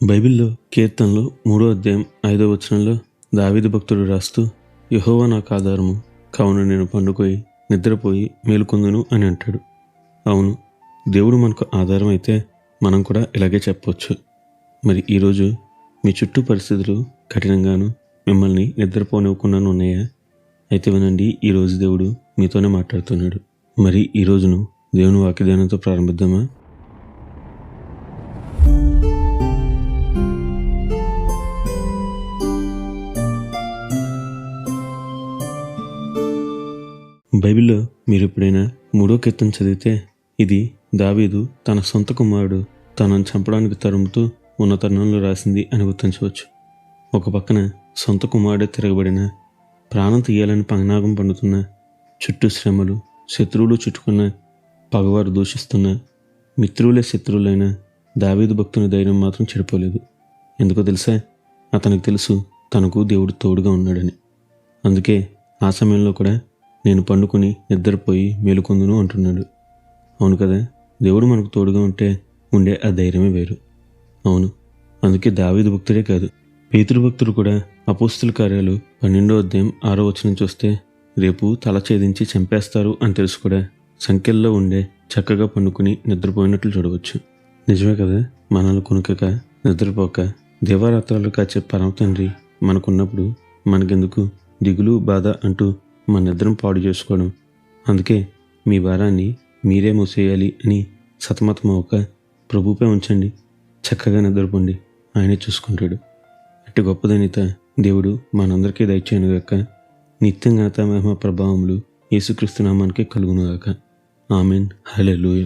బైబిల్లో కీర్తనలు 3వ అధ్యాయం 5వ వచనంలో దావీదు భక్తుడు రాస్తూ, యెహోవా నాకు ఆధారము, కావున నేను పండుకొని నిద్రపోయి మేలుకొందును అని అంటాడు. అవును, దేవుడు మనకు ఆధారం అయితే మనం కూడా ఇలాగే చెప్పవచ్చు. మరి ఈరోజు మీ చుట్టూ పరిస్థితులు కఠినంగాను మిమ్మల్ని నిద్రపోనివ్వకుండా ఉన్నాయా? అయితే వినండి, ఈరోజు దేవుడు మీతోనే మాట్లాడుతున్నాడు. మరి ఈ రోజును దేవుని వాక్యధ్యానంతో ప్రారంభిద్దామా? బైబిల్లో మీరు ఎప్పుడైనా 3వ కీర్తన చదివితే ఇది దావీదు తన సొంత కుమారుడు తనను చంపడానికి తరుముతూ ఉన్న తరుణంలో రాసింది అని గుర్తించవచ్చు. ఒక పక్కన సొంత కుమారుడే తిరగబడిన, ప్రాణం తీయాలని పగనాగం పండుతున్న, చుట్టూ శ్రమలు, శత్రువులు చుట్టుకున్న, పగవారు దూషిస్తున్న, మిత్రులే శత్రువులైన దావీదు భక్తుని ధైర్యం మాత్రం చెడిపోలేదు. ఎందుకో తెలుసా? అతనికి తెలుసు తనకు దేవుడు తోడుగా ఉన్నాడని. అందుకే ఆ సమయంలో కూడా నేను పండుకొని నిద్రపోయి మేలుకొందును అంటున్నాడు. అవును కదా, దేవుడు మనకు తోడుగా ఉంటే ఉండే ఆ ధైర్యమే వేరు. అవును, అందుకే దావీదు భక్తుడే కాదు, పేతురు భక్తుడు కూడా అపోస్తుల కార్యాలు 12వ అధ్యాయం 6వ వచనం చూస్తే, రేపు తల ఛేదించి చంపేస్తారు అని తెలుసు కూడా సంఖ్యల్లో ఉండే చక్కగా పండుకొని నిద్రపోయినట్లు చూడవచ్చు. నిజమే కదా, మనల్ని కొనుకక నిద్రపోక దేవారాత్రాలు కాచే పరమ తండ్రి మనకున్నప్పుడు మనకెందుకు దిగులు బాధ అంటూ మన నిద్రను పాడు చేసుకోవడం? అందుకే మీ భారాన్ని మీరే మోసేయాలి అని సతమతం అవ్వక ప్రభుపై ఉంచండి, చక్కగా నిద్రపోండి, ఆయనే చూసుకుంటాడు. అట్టి గొప్పదనిత దేవుడు మనందరికీ దయచేయనుగాక. నిత్యం ఘనత మహిమ ప్రభావములు యేసుక్రీస్తు నామానికి కలుగునుగాక. ఆమెన్. హల్లెలూయా.